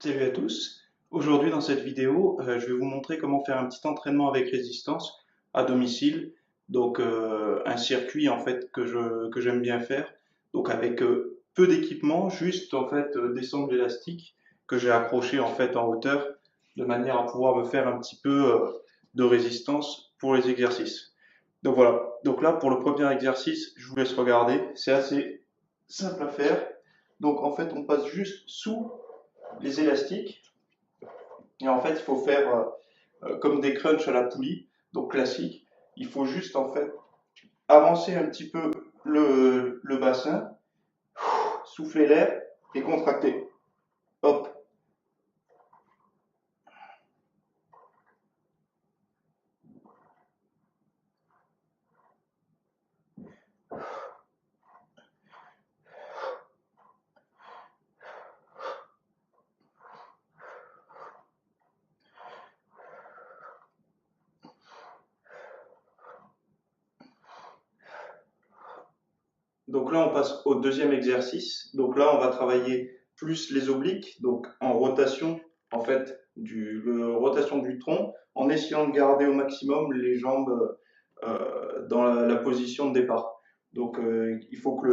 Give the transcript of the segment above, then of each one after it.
Salut à tous. Aujourd'hui dans cette vidéo, je vais vous montrer comment faire un petit entraînement avec résistance à domicile. Donc un circuit en fait que j'aime bien faire. Donc avec peu d'équipement, juste en fait des sangles élastiques que j'ai accrochées en fait en hauteur de manière à pouvoir me faire un petit peu de résistance pour les exercices. Donc voilà. Donc là pour le premier exercice, je vous laisse regarder. C'est assez simple à faire. Donc en fait, on passe juste sous les élastiques. Et en fait, il faut faire comme des crunchs à la poulie, donc classique. Il faut juste en fait avancer un petit peu le bassin, souffler l'air et contracter. Hop. Donc là, on passe au deuxième exercice. Donc là, on va travailler plus les obliques, donc en rotation, en fait, rotation du tronc, en essayant de garder au maximum les jambes dans la position de départ. Donc il faut que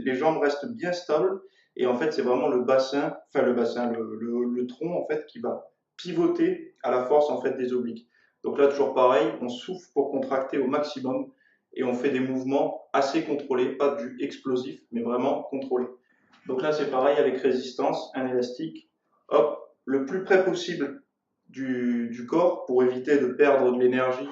les jambes restent bien stables. Et en fait, c'est vraiment le bassin, enfin le tronc en fait qui va pivoter à la force en fait des obliques. Donc là, toujours pareil, on souffle pour contracter au maximum et on fait des mouvements assez contrôlés, pas du explosif, mais vraiment contrôlés. Donc là, c'est pareil avec résistance, un élastique, hop, le plus près possible du corps pour éviter de perdre de l'énergie.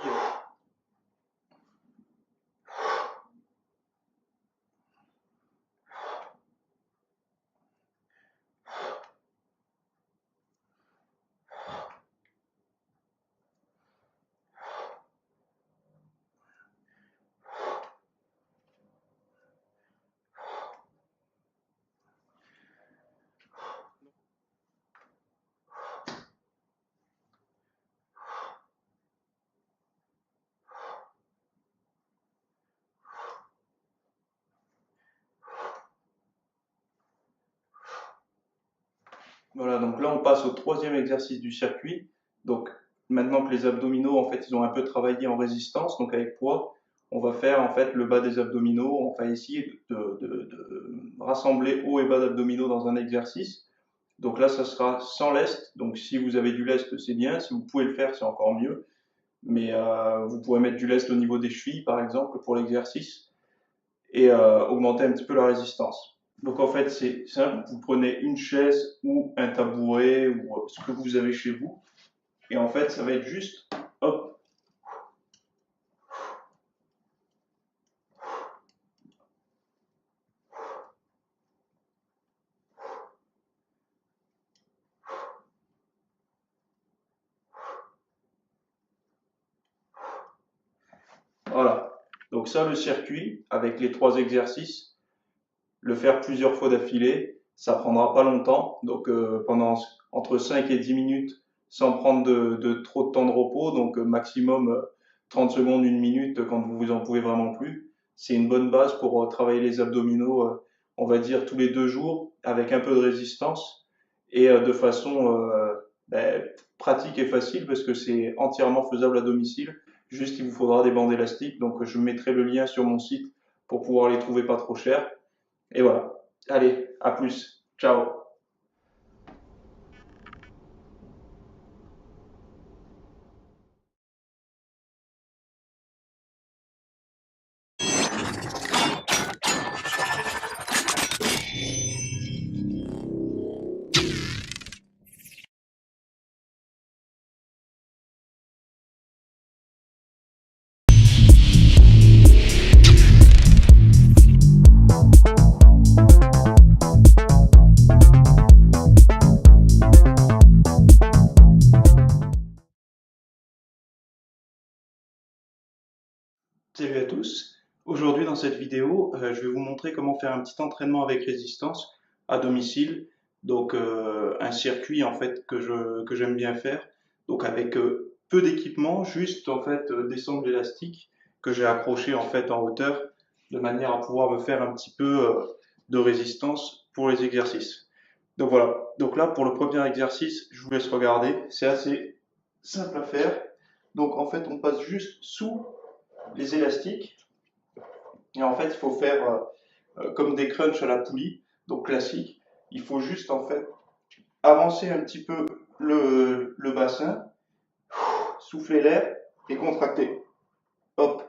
Voilà, donc là, on passe au troisième exercice du circuit. Donc maintenant que les abdominaux, en fait, ils ont un peu travaillé en résistance, donc avec poids, on va faire en fait le bas des abdominaux. On va essayer de rassembler haut et bas d'abdominaux dans un exercice. Donc là, ça sera sans lest. Donc si vous avez du lest, c'est bien. Si vous pouvez le faire, c'est encore mieux. Mais vous pourrez mettre du lest au niveau des chevilles, par exemple, pour l'exercice, et augmenter un petit peu la résistance. Donc en fait, c'est simple. Vous prenez une chaise ou un tabouret ou ce que vous avez chez vous. Et en fait, ça va être juste, hop, voilà. Donc ça, le circuit, avec les trois exercices, le faire plusieurs fois d'affilée, ça prendra pas longtemps. Donc pendant entre 5 et 10 minutes, sans prendre de trop de temps de repos, donc maximum 30 secondes, une minute quand vous en pouvez vraiment plus. C'est une bonne base pour travailler les abdominaux, on va dire tous les 2 jours, avec un peu de résistance et de façon ben, pratique et facile parce que c'est entièrement faisable à domicile. Juste, il vous faudra des bandes élastiques. Donc, je mettrai le lien sur mon site pour pouvoir les trouver pas trop chers. Et voilà. Allez, à plus. Ciao. Salut à tous. Aujourd'hui dans cette vidéo, je vais vous montrer comment faire un petit entraînement avec résistance à domicile. Donc un circuit en fait que j'aime bien faire. Donc avec peu d'équipement, juste en fait des sangles élastiques que j'ai accrochées en fait en hauteur de manière à pouvoir me faire un petit peu de résistance pour les exercices. Donc voilà. Donc là, pour le premier exercice, je vous laisse regarder. C'est assez simple à faire. Donc en fait, on passe juste sous les élastiques. Et en fait, il faut faire comme des crunchs à la poulie, donc classique. Il faut juste en fait avancer un petit peu le bassin, souffler l'air et contracter. Hop.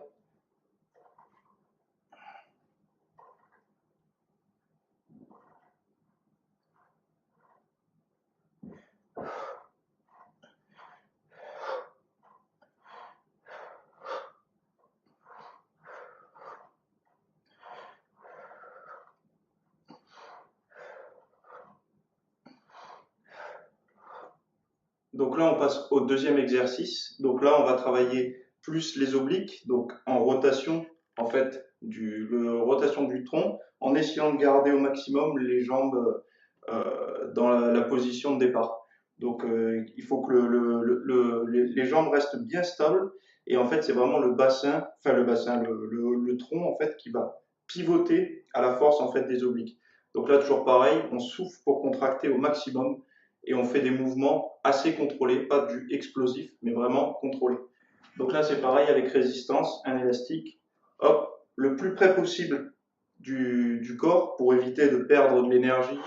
Donc là, on passe au deuxième exercice. Donc là, on va travailler plus les obliques, donc en rotation, en fait, rotation du tronc, en essayant de garder au maximum les jambes dans la position de départ. Donc, il faut que les jambes restent bien stables. Et en fait, c'est vraiment le bassin, enfin le tronc en fait qui va pivoter à la force en fait des obliques. Donc là, toujours pareil, on souffle pour contracter au maximum et on fait des mouvements assez contrôlés, pas du explosif, mais vraiment contrôlés. Donc là, c'est pareil avec résistance, un élastique, hop, le plus près possible du corps pour éviter de perdre de l'énergie.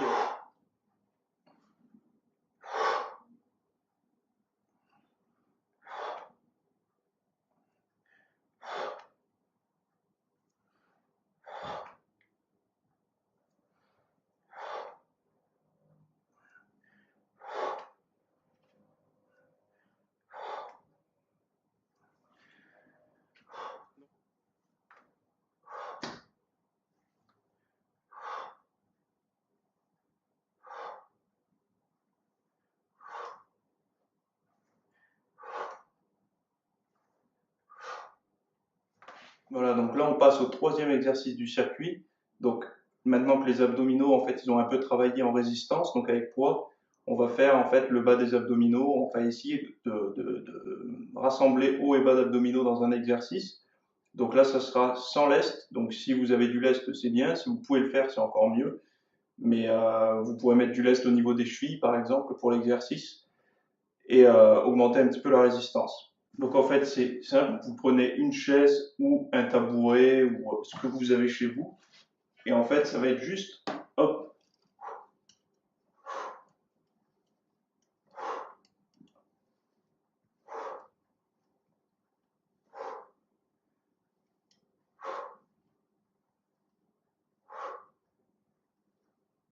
Voilà, donc là on passe au troisième exercice du circuit. Donc maintenant que les abdominaux en fait ils ont un peu travaillé en résistance, donc avec poids, on va faire en fait le bas des abdominaux. On va essayer de rassembler haut et bas d'abdominaux dans un exercice. Donc là ça sera sans lest. Donc si vous avez du lest c'est bien, si vous pouvez le faire c'est encore mieux. Mais vous pourrez mettre du lest au niveau des chevilles par exemple pour l'exercice et augmenter un petit peu la résistance. Donc en fait, c'est simple, vous prenez une chaise ou un tabouret ou ce que vous avez chez vous, et en fait, ça va être juste, hop,